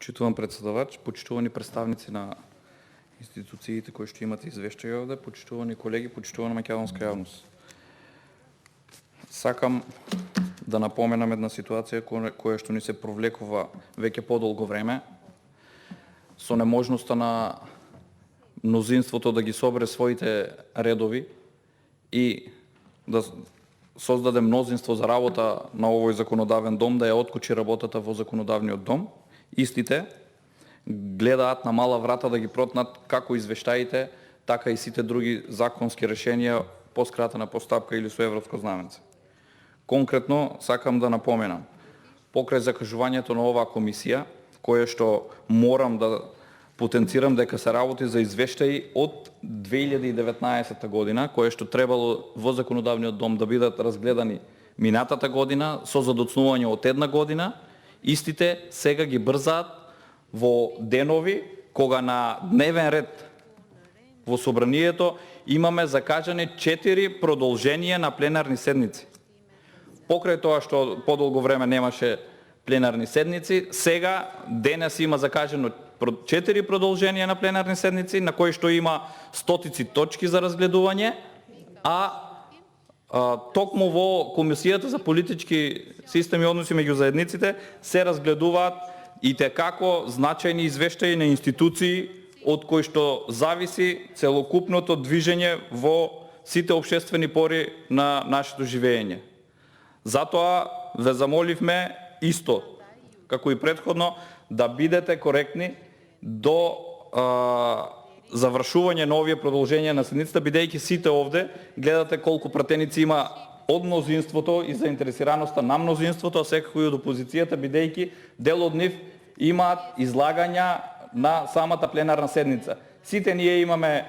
Почитуван председавач, почитувани представници на институциите кои што имате извештаја овде, почитувани колеги, почитувана македонска јавност. Сакам да напоменам една ситуација која што ни се провлекува веќе подолго време, со неможноста на мнозинството да ги собере своите редови и да создаде мнозинство за работа на овој законодавен дом, да ја откочи работата во законодавниот дом. Истите гледаат на мала врата да ги протнат како извештаите, така и сите други законски решенија по скратена постапка или со европско знаменце. Конкретно сакам да напоменам, покрај закажувањето на оваа комисија, кое што морам да потенцирам дека се работи за извештаи од 2019 година, кое што требало во законодавниот дом да бидат разгледани минатата година со задоцнување од една година, истите сега ги брзаат во денови кога на дневен ред во собранието имаме закажани 4 продолженија на пленарни седници. Покрај тоа што подолго време немаше пленарни седници, сега денес има закажано 4 продолженија на пленарни седници, на кои што има стотици точки за разгледување, а токму во Комисијата за политички системи и односи меѓу заедниците се разгледуваат и како значајни извештаи на институции од кои што зависи целокупното движење во сите општествени пори на нашето живење. Затоа ве замоливме исто, како и претходно, да бидете коректни до завршување на овие продолженија на седницата, бидејќи сите овде гледате колку пратеници има од мнозинството и заинтересираноста на мнозинството, а секако и од опозицијата, бидејќи дел од нив имаат излагања на самата пленарна седница. Сите ние имаме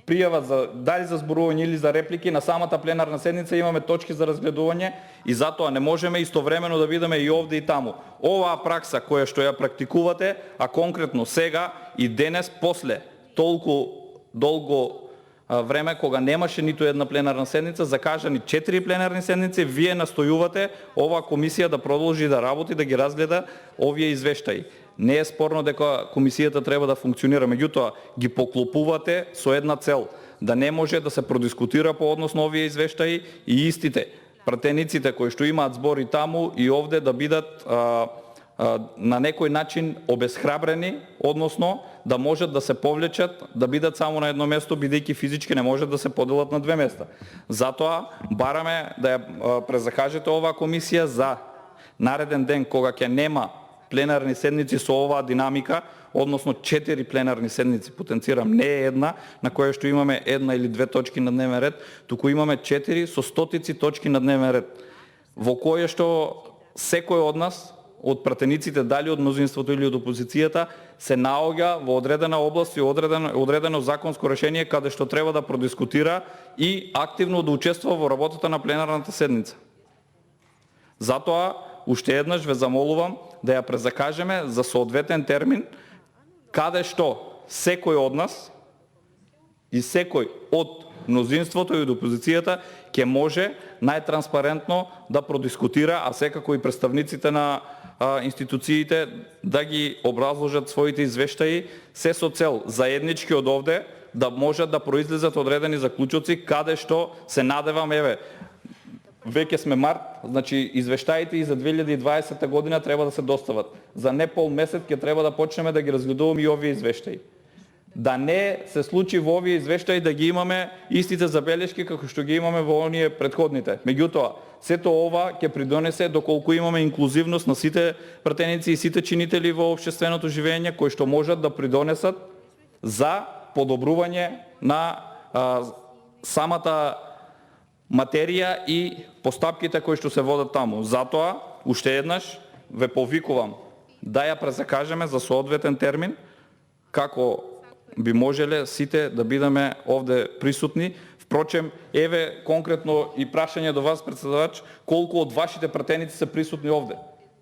пријава за дали за зборување или за реплики на самата пленарна седница, имаме точки за разгледување и затоа не можеме истовремено да бидеме и овде и таму. Оваа пракса која што ја практикувате, а конкретно сега и денес после толку долго време кога немаше ниту една пленарна седница, закажани 4 пленарни седници, вие настојувате оваа комисија да продолжи да работи, да ги разгледа овие извештаи. Не е спорно дека комисијата треба да функционира, меѓутоа ги поклопувате со една цел, да не може да се продискутира по однос на овие извештаи и истите пратениците кои што имаат збор и таму и овде да бидат на некој начин обесхрабрени, односно да можат да се повлечат, да бидат само на едно место, бидејќи физички не можат да се поделат на две места. Затоа бараме да ја презакажете оваа комисија за нареден ден кога ќе нема пленарни седници со оваа динамика, односно 4 пленарни седници, потенцирам, не е една, на која што имаме една или две точки на дневен ред, туку имаме 4 со стотици точки на дневен ред, во која што секој од нас, од пратениците, дали од мнозинството или од опозицијата, се наоѓа во одредена област и одредено законско решение каде што треба да продискутира и активно да учествува во работата на пленарната седница. Затоа, уште еднаш ве замолувам да ја презакажеме за соодветен термин, каде што секој од нас и секој од мнозинството и од опозицијата ќе може најтранспарентно да продискутира, а секако и представниците на институциите да ги образложат своите извештаи, се со цел заеднички од овде да можат да произлезат одредени заклучоци, каде што се надевам, веќе сме март, значи извештаите и за 2020 година треба да се достават. За не пол месец ќе треба да почнеме да ги разгледуваме и овие извештаи. Да не се случи во овие извештаи да ги имаме истите забелешки како што ги имаме во оние претходните. Меѓутоа, сето ова ќе придонесе доколку имаме инклузивност на сите пратеници и сите чинители во општественото живење кои што можат да придонесат за подобрување на самата материја и постапките кои што се водат таму. Затоа, уште еднаш, ве повикувам да ја презакажеме за соодветен термин, како би можеле сите да бидеме овде присутни. Впрочем, конкретно и прашање до вас, председавач, колку од вашите пратеници се присутни овде.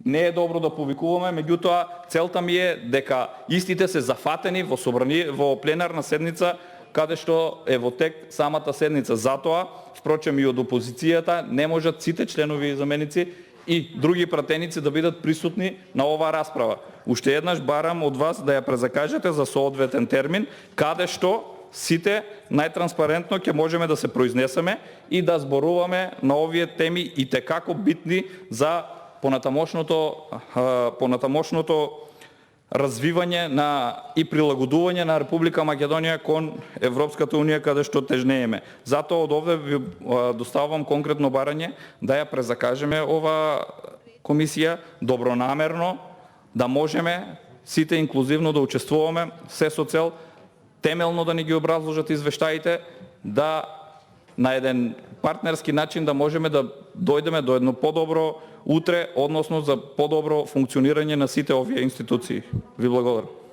Не е добро да повикуваме, меѓутоа, целта ми е дека истите се зафатени во пленарна седница, каде што е во тек самата седница. Затоа, впрочем и од опозицијата, не можат сите членови и заменици и други пратеници да бидат присутни на оваа расправа. Уште еднаш барам од вас да ја презакажете за соодветен термин, каде што сите најтранспарентно ќе можеме да се произнесеме и да зборуваме на овие теми и текако битни за понатамошното развивање и прилагодување на Република Македонија кон Европската унија каде што тежнееме. Затоа од овде ви доставувам конкретно барање да ја презакажеме ова комисија добронамерно, да можеме сите инклузивно да учествуваме, се со цел темелно да ни ги образложат извештаите, да на еден партнерски начин да можеме да дојдеме до едно подобро утре, односно за подобро функционирање на сите овие институции. Ви благодарам.